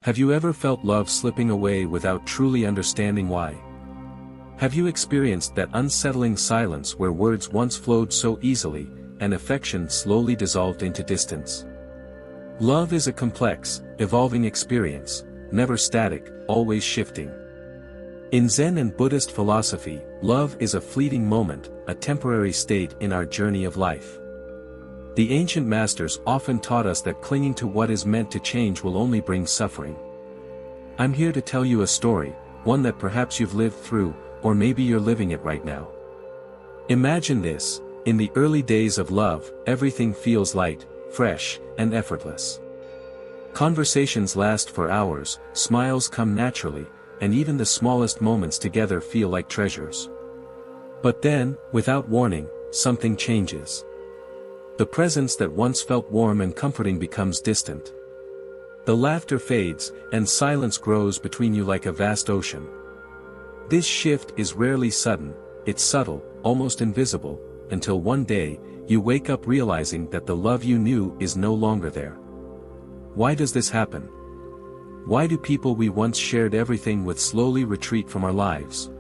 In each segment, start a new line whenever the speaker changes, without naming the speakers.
Have you ever felt love slipping away without truly understanding why? Have you experienced that unsettling silence where words once flowed so easily, and affection slowly dissolved into distance? Love is a complex, evolving experience, never static, always shifting. In Zen and Buddhist philosophy, love is a fleeting moment, a temporary state in our journey of life. The ancient masters often taught us that clinging to what is meant to change will only bring suffering. I'm here to tell you a story, one that perhaps you've lived through, or maybe you're living it right now. Imagine this: in the early days of love, everything feels light, fresh, and effortless. Conversations last for hours, smiles come naturally, and even the smallest moments together feel like treasures. But then, without warning, something changes. The presence that once felt warm and comforting becomes distant. The laughter fades, and silence grows between you like a vast ocean. This shift is rarely sudden, it's subtle, almost invisible, until one day, you wake up realizing that the love you knew is no longer there. Why does this happen? Why do people we once shared everything with slowly retreat from our lives?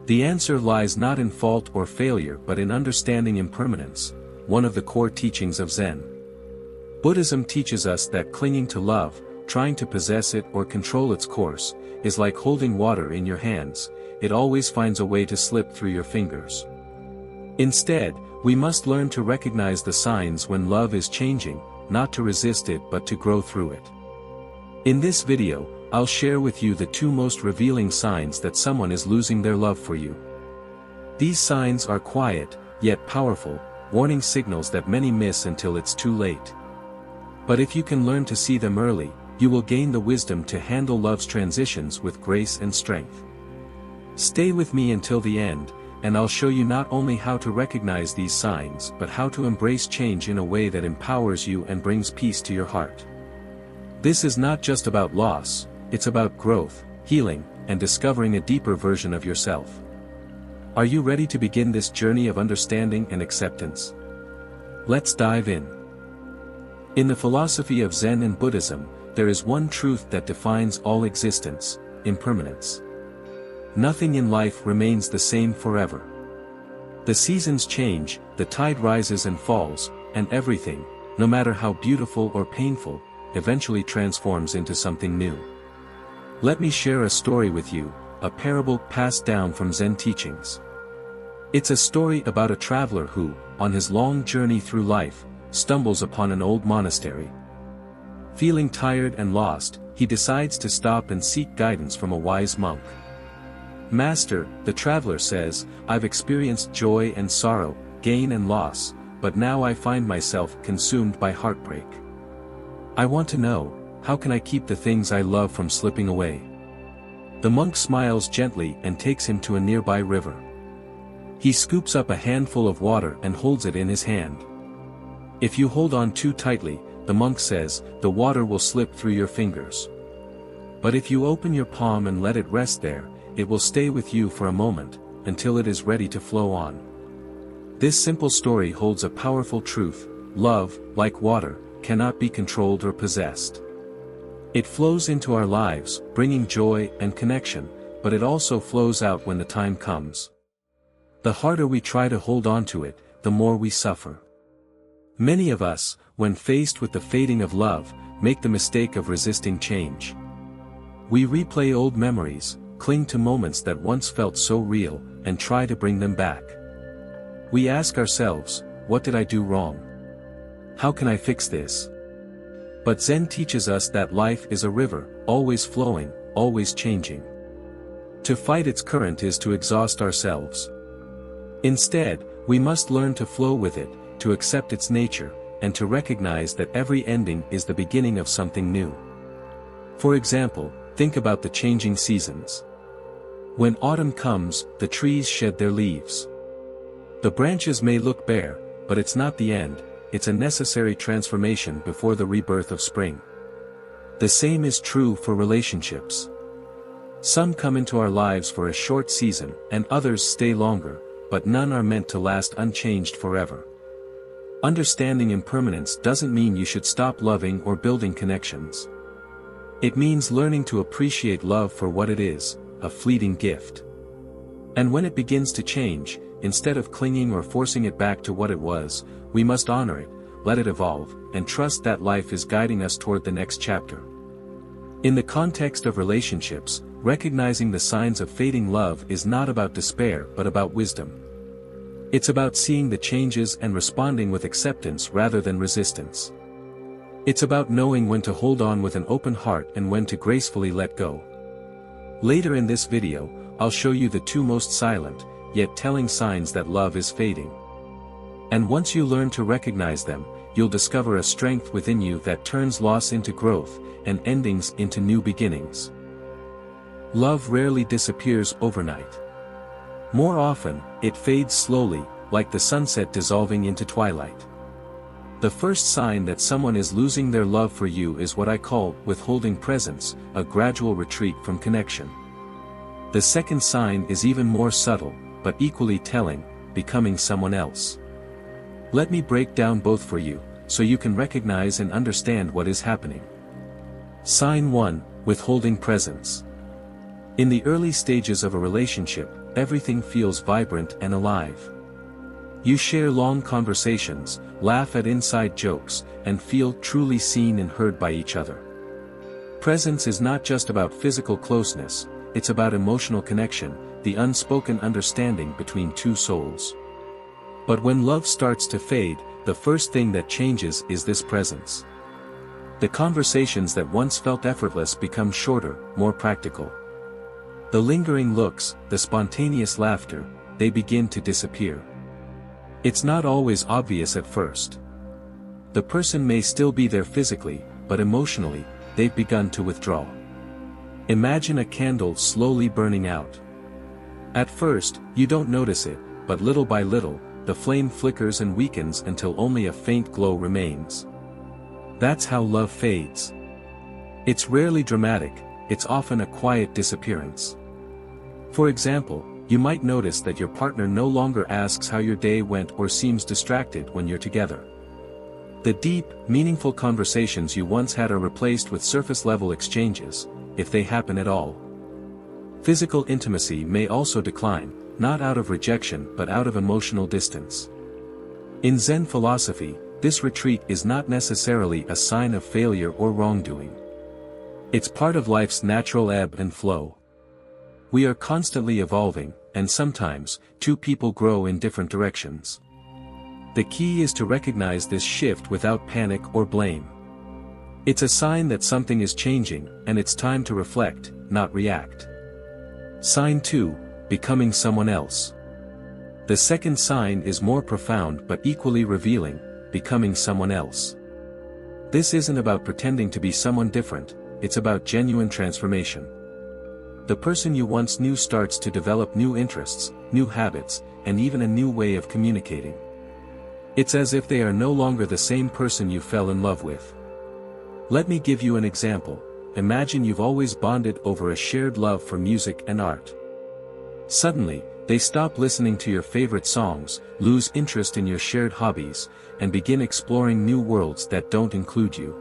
The answer lies not in fault or failure but in understanding impermanence, one of the core teachings of Zen. Buddhism teaches us that clinging to love, trying to possess it or control its course, is like holding water in your hands, it always finds a way to slip through your fingers. Instead, we must learn to recognize the signs when love is changing, not to resist it but to grow through it. In this video, I'll share with you the two most revealing signs that someone is losing their love for you. These signs are quiet, yet powerful, warning signals that many miss until it's too late. But if you can learn to see them early, you will gain the wisdom to handle love's transitions with grace and strength. Stay with me until the end, and I'll show you not only how to recognize these signs but how to embrace change in a way that empowers you and brings peace to your heart. This is not just about loss, it's about growth, healing, and discovering a deeper version of yourself. Are you ready to begin this journey of understanding and acceptance? Let's dive in. In the philosophy of Zen and Buddhism, there is one truth that defines all existence: impermanence. Nothing in life remains the same forever. The seasons change, the tide rises and falls, and everything, no matter how beautiful or painful, eventually transforms into something new. Let me share a story with you, a parable passed down from Zen teachings. It's a story about a traveler who, on his long journey through life, stumbles upon an old monastery. Feeling tired and lost, he decides to stop and seek guidance from a wise monk. "Master," the traveler says, "I've experienced joy and sorrow, gain and loss, but now I find myself consumed by heartbreak. I want to know, how can I keep the things I love from slipping away?" The monk smiles gently and takes him to a nearby river. He scoops up a handful of water and holds it in his hand. "If you hold on too tightly," the monk says, "the water will slip through your fingers. But if you open your palm and let it rest there, it will stay with you for a moment, until it is ready to flow on." This simple story holds a powerful truth: love, like water, cannot be controlled or possessed. It flows into our lives, bringing joy and connection, but it also flows out when the time comes. The harder we try to hold on to it, the more we suffer. Many of us, when faced with the fading of love, make the mistake of resisting change. We replay old memories, cling to moments that once felt so real, and try to bring them back. We ask ourselves, what did I do wrong? How can I fix this? But Zen teaches us that life is a river, always flowing, always changing. To fight its current is to exhaust ourselves. Instead, we must learn to flow with it, to accept its nature, and to recognize that every ending is the beginning of something new. For example, think about the changing seasons. When autumn comes, the trees shed their leaves. The branches may look bare, but it's not the end, it's a necessary transformation before the rebirth of spring. The same is true for relationships. Some come into our lives for a short season, and others stay longer, but none are meant to last unchanged forever. Understanding impermanence doesn't mean you should stop loving or building connections. It means learning to appreciate love for what it is, a fleeting gift. And when it begins to change, instead of clinging or forcing it back to what it was, we must honor it, let it evolve, and trust that life is guiding us toward the next chapter. In the context of relationships, recognizing the signs of fading love is not about despair but about wisdom. It's about seeing the changes and responding with acceptance rather than resistance. It's about knowing when to hold on with an open heart and when to gracefully let go. Later in this video, I'll show you the two most silent, yet telling signs that love is fading. And once you learn to recognize them, you'll discover a strength within you that turns loss into growth, and endings into new beginnings. Love rarely disappears overnight. More often, it fades slowly, like the sunset dissolving into twilight. The first sign that someone is losing their love for you is what I call withholding presence, a gradual retreat from connection. The second sign is even more subtle, but equally telling, becoming someone else. Let me break down both for you, so you can recognize and understand what is happening. Sign 1, withholding presence. In the early stages of a relationship, everything feels vibrant and alive. You share long conversations, laugh at inside jokes, and feel truly seen and heard by each other. Presence is not just about physical closeness, it's about emotional connection, the unspoken understanding between two souls. But when love starts to fade, the first thing that changes is this presence. The conversations that once felt effortless become shorter, more practical. The lingering looks, the spontaneous laughter, they begin to disappear. It's not always obvious at first. The person may still be there physically, but emotionally, they've begun to withdraw. Imagine a candle slowly burning out. At first, you don't notice it, but little by little, the flame flickers and weakens until only a faint glow remains. That's how love fades. It's rarely dramatic, it's often a quiet disappearance. For example, you might notice that your partner no longer asks how your day went or seems distracted when you're together. The deep, meaningful conversations you once had are replaced with surface-level exchanges, if they happen at all. Physical intimacy may also decline, not out of rejection but out of emotional distance. In Zen philosophy, this retreat is not necessarily a sign of failure or wrongdoing. It's part of life's natural ebb and flow. We are constantly evolving, and sometimes, two people grow in different directions. The key is to recognize this shift without panic or blame. It's a sign that something is changing, and it's time to reflect, not react. Sign 2, becoming someone else. The second sign is more profound but equally revealing, becoming someone else. This isn't about pretending to be someone different, it's about genuine transformation. The person you once knew starts to develop new interests, new habits, and even a new way of communicating. It's as if they are no longer the same person you fell in love with. Let me give you an example. Imagine you've always bonded over a shared love for music and art. Suddenly, they stop listening to your favorite songs, lose interest in your shared hobbies, and begin exploring new worlds that don't include you.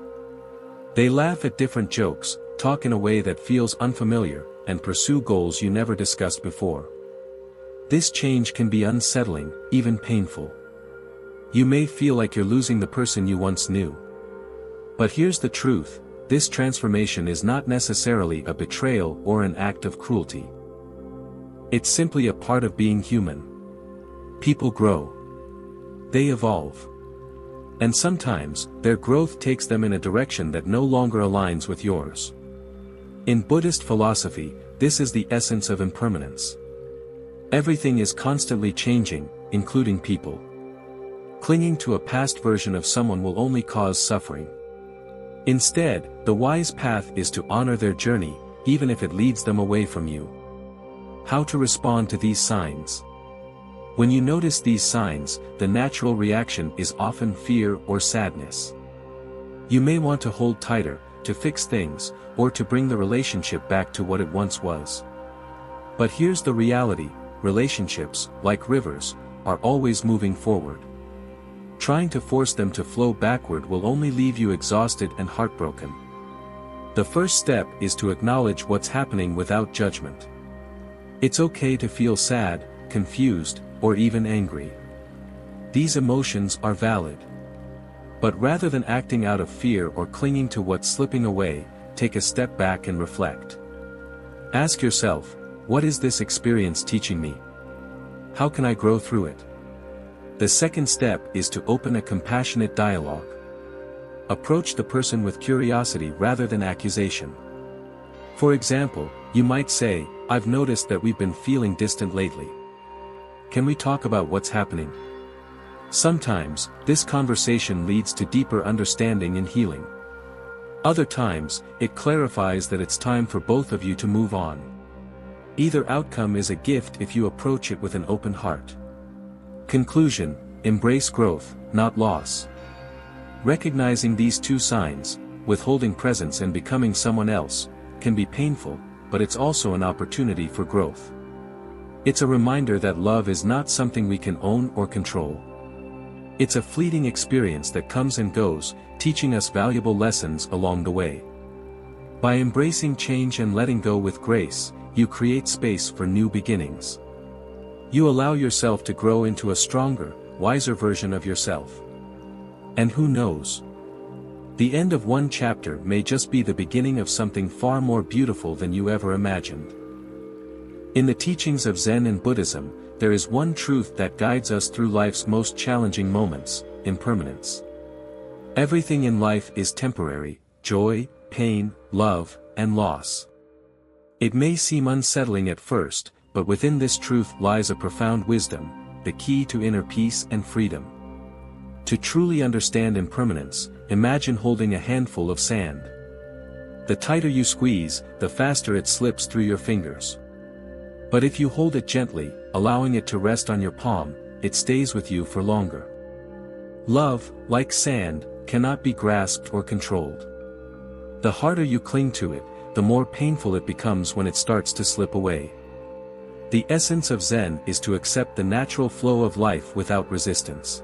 They laugh at different jokes, talk in a way that feels unfamiliar, and pursue goals you never discussed before. This change can be unsettling, even painful. You may feel like you're losing the person you once knew. But here's the truth, this transformation is not necessarily a betrayal or an act of cruelty. It's simply a part of being human. People grow. They evolve. And sometimes, their growth takes them in a direction that no longer aligns with yours. In Buddhist philosophy, this is the essence of impermanence. Everything is constantly changing, including people. Clinging to a past version of someone will only cause suffering. Instead, the wise path is to honor their journey, even if it leads them away from you. How to respond to these signs? When you notice these signs, the natural reaction is often fear or sadness. You may want to hold tighter, to fix things, or to bring the relationship back to what it once was. But here's the reality, relationships, like rivers, are always moving forward. Trying to force them to flow backward will only leave you exhausted and heartbroken. The first step is to acknowledge what's happening without judgment. It's okay to feel sad, confused, or even angry. These emotions are valid. But rather than acting out of fear or clinging to what's slipping away, take a step back and reflect. Ask yourself, what is this experience teaching me? How can I grow through it? The second step is to open a compassionate dialogue. Approach the person with curiosity rather than accusation. For example, you might say, I've noticed that we've been feeling distant lately. Can we talk about what's happening? Sometimes, this conversation leads to deeper understanding and healing. Other times, it clarifies that it's time for both of you to move on. Either outcome is a gift if you approach it with an open heart. Conclusion: embrace growth, not loss. Recognizing these two signs, withholding presence and becoming someone else, can be painful, but it's also an opportunity for growth. It's a reminder that love is not something we can own or control. It's a fleeting experience that comes and goes, teaching us valuable lessons along the way. By embracing change and letting go with grace, you create space for new beginnings. You allow yourself to grow into a stronger, wiser version of yourself. And who knows? The end of one chapter may just be the beginning of something far more beautiful than you ever imagined. In the teachings of Zen and Buddhism, there is one truth that guides us through life's most challenging moments: impermanence. Everything in life is temporary: joy, pain, love, and loss. It may seem unsettling at first, but within this truth lies a profound wisdom, the key to inner peace and freedom. To truly understand impermanence, imagine holding a handful of sand. The tighter you squeeze, the faster it slips through your fingers. But if you hold it gently, allowing it to rest on your palm, it stays with you for longer. Love, like sand, cannot be grasped or controlled. The harder you cling to it, the more painful it becomes when it starts to slip away. The essence of Zen is to accept the natural flow of life without resistance.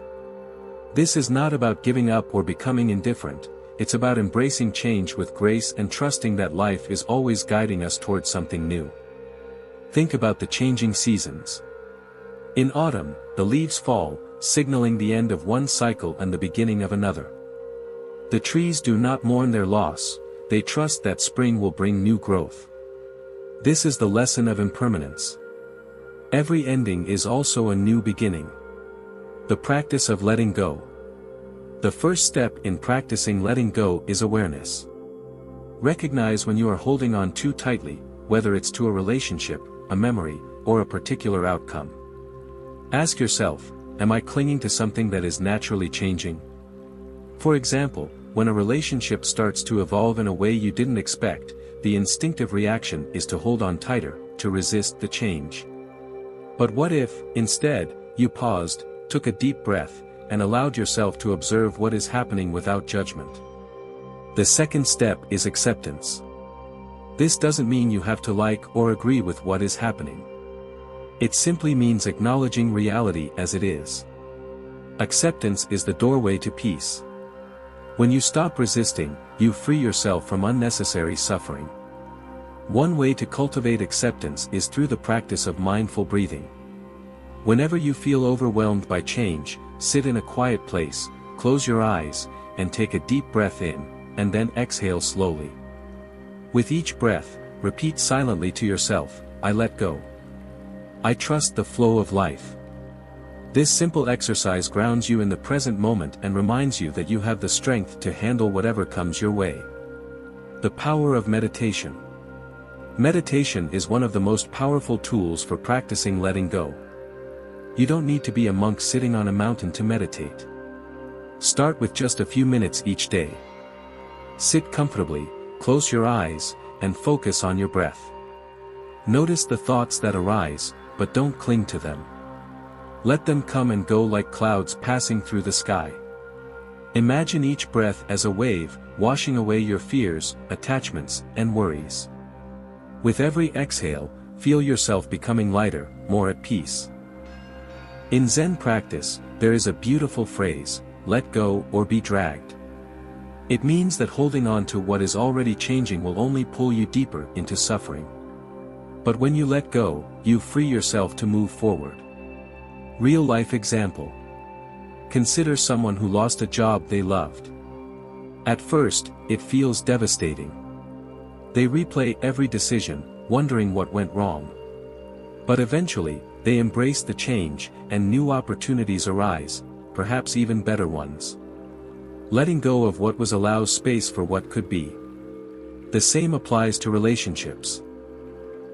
This is not about giving up or becoming indifferent, it's about embracing change with grace and trusting that life is always guiding us towards something new. Think about the changing seasons. In autumn, the leaves fall, signaling the end of one cycle and the beginning of another. The trees do not mourn their loss, they trust that spring will bring new growth. This is the lesson of impermanence. Every ending is also a new beginning. The practice of letting go. The first step in practicing letting go is awareness. Recognize when you are holding on too tightly, whether it's to a relationship, a memory, or a particular outcome. Ask yourself, am I clinging to something that is naturally changing? For example, when a relationship starts to evolve in a way you didn't expect, the instinctive reaction is to hold on tighter, to resist the change. But what if, instead, you paused, took a deep breath, and allowed yourself to observe what is happening without judgment? The second step is acceptance. This doesn't mean you have to like or agree with what is happening. It simply means acknowledging reality as it is. Acceptance is the doorway to peace. When you stop resisting, you free yourself from unnecessary suffering. One way to cultivate acceptance is through the practice of mindful breathing. Whenever you feel overwhelmed by change, sit in a quiet place, close your eyes, and take a deep breath in, and then exhale slowly. With each breath, repeat silently to yourself, I let go. I trust the flow of life. This simple exercise grounds you in the present moment and reminds you that you have the strength to handle whatever comes your way. The power of meditation. Meditation is one of the most powerful tools for practicing letting go. You don't need to be a monk sitting on a mountain to meditate. Start with just a few minutes each day. Sit comfortably, close your eyes, and focus on your breath. Notice the thoughts that arise, but don't cling to them. Let them come and go like clouds passing through the sky. Imagine each breath as a wave, washing away your fears, attachments, and worries. With every exhale, feel yourself becoming lighter, more at peace. In Zen practice, there is a beautiful phrase, let go or be dragged. It means that holding on to what is already changing will only pull you deeper into suffering. But when you let go, you free yourself to move forward. Real-life example. Consider someone who lost a job they loved. At first, it feels devastating. They replay every decision, wondering what went wrong. But eventually, they embrace the change, and new opportunities arise, perhaps even better ones. Letting go of what was allows space for what could be. The same applies to relationships.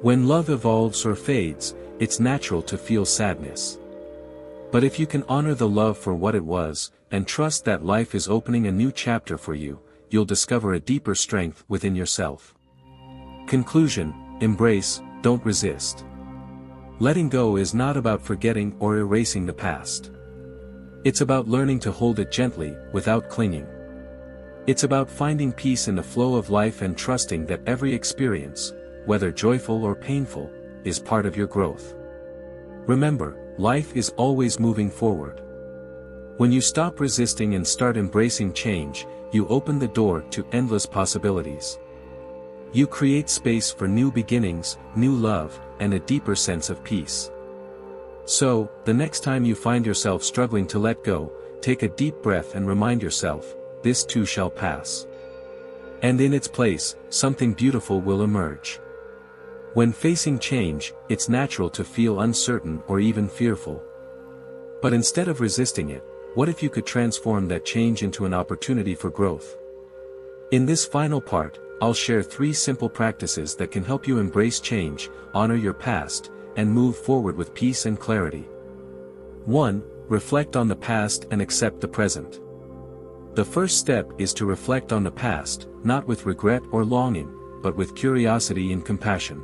When love evolves or fades, it's natural to feel sadness. But if you can honor the love for what it was, and trust that life is opening a new chapter for you, you'll discover a deeper strength within yourself. Conclusion: embrace, don't resist. Letting go is not about forgetting or erasing the past. It's about learning to hold it gently, without clinging. It's about finding peace in the flow of life and trusting that every experience, whether joyful or painful, is part of your growth. Remember, life is always moving forward. When you stop resisting and start embracing change, you open the door to endless possibilities. You create space for new beginnings, new love, and a deeper sense of peace. So, the next time you find yourself struggling to let go, take a deep breath and remind yourself, this too shall pass. And in its place, something beautiful will emerge. When facing change, it's natural to feel uncertain or even fearful. But instead of resisting it, what if you could transform that change into an opportunity for growth? In this final part, I'll share 3 simple practices that can help you embrace change, honor your past, and move forward with peace and clarity. 1. Reflect on the past and accept the present. The first step is to reflect on the past, not with regret or longing, but with curiosity and compassion.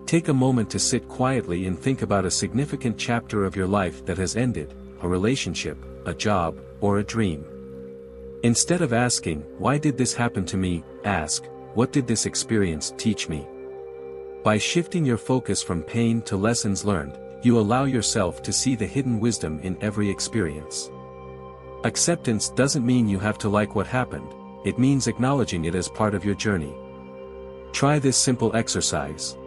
Take a moment to sit quietly and think about a significant chapter of your life that has ended, a relationship, a job, or a dream. Instead of asking, "Why did this happen to me?" ask, "What did this experience teach me?" By shifting your focus from pain to lessons learned, you allow yourself to see the hidden wisdom in every experience. Acceptance doesn't mean you have to like what happened, it means acknowledging it as part of your journey. Try this simple exercise.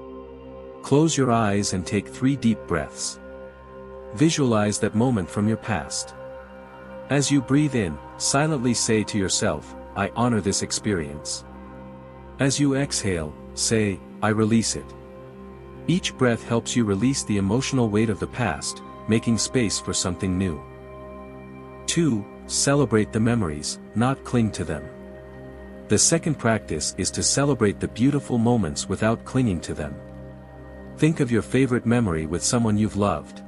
Close your eyes and take 3 deep breaths. Visualize that moment from your past. As you breathe in, silently say to yourself, "I honor this experience." As you exhale, say, "I release it." Each breath helps you release the emotional weight of the past, making space for something new. 2. Celebrate the memories, not cling to them. The second practice is to celebrate the beautiful moments without clinging to them. Think of your favorite memory with someone you've loved.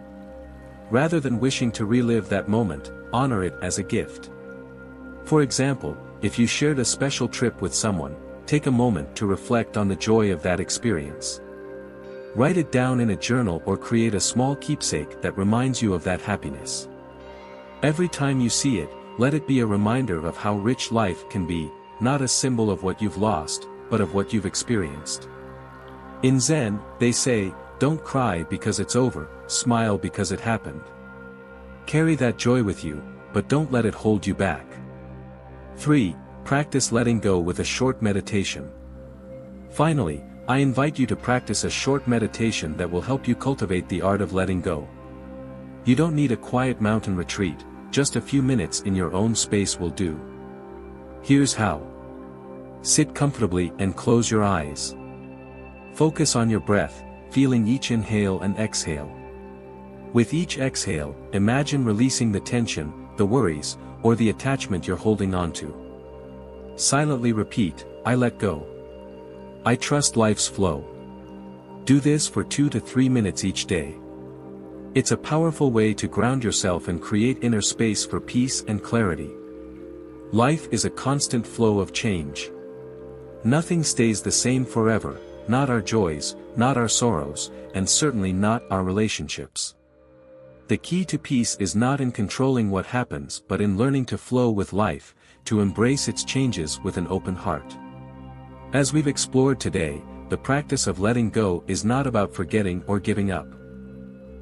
Rather than wishing to relive that moment, honor it as a gift. For example, if you shared a special trip with someone, take a moment to reflect on the joy of that experience. Write it down in a journal or create a small keepsake that reminds you of that happiness. Every time you see it, let it be a reminder of how rich life can be, not a symbol of what you've lost, but of what you've experienced. In Zen, they say, "Don't cry because it's over, smile because it happened." Carry that joy with you, but don't let it hold you back. 3. Practice letting go with a short meditation. Finally, I invite you to practice a short meditation that will help you cultivate the art of letting go. You don't need a quiet mountain retreat, just a few minutes in your own space will do. Here's how. Sit comfortably and close your eyes. Focus on your breath, feeling each inhale and exhale. With each exhale, imagine releasing the tension, the worries, or the attachment you're holding onto. Silently repeat, "I let go. I trust life's flow." Do this for 2 to 3 minutes each day. It's a powerful way to ground yourself and create inner space for peace and clarity. Life is a constant flow of change. Nothing stays the same forever, not our joys, not our sorrows, and certainly not our relationships. The key to peace is not in controlling what happens but in learning to flow with life, to embrace its changes with an open heart. As we've explored today, the practice of letting go is not about forgetting or giving up.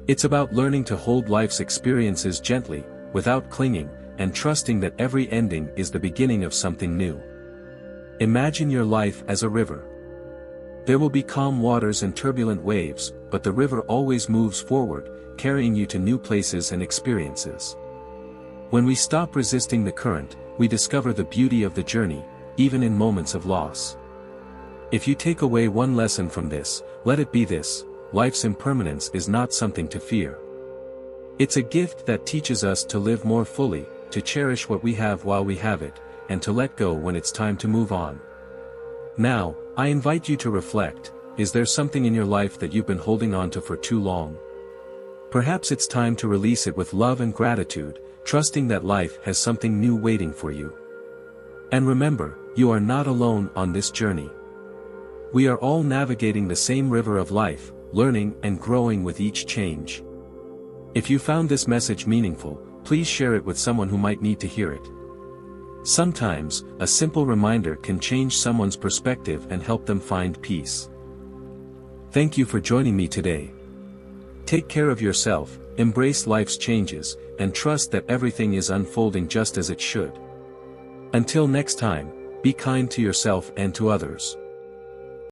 It's about learning to hold life's experiences gently, without clinging, and trusting that every ending is the beginning of something new. Imagine your life as a river. There will be calm waters and turbulent waves, but the river always moves forward, carrying you to new places and experiences. When we stop resisting the current, we discover the beauty of the journey, even in moments of loss. If you take away one lesson from this, let it be this: life's impermanence is not something to fear. It's a gift that teaches us to live more fully, to cherish what we have while we have it, and to let go when it's time to move on. Now, I invite you to reflect: is there something in your life that you've been holding on to for too long? Perhaps it's time to release it with love and gratitude, trusting that life has something new waiting for you. And remember, you are not alone on this journey. We are all navigating the same river of life, learning and growing with each change. If you found this message meaningful, please share it with someone who might need to hear it. Sometimes, a simple reminder can change someone's perspective and help them find peace. Thank you for joining me today. Take care of yourself, embrace life's changes, and trust that everything is unfolding just as it should. Until next time, be kind to yourself and to others.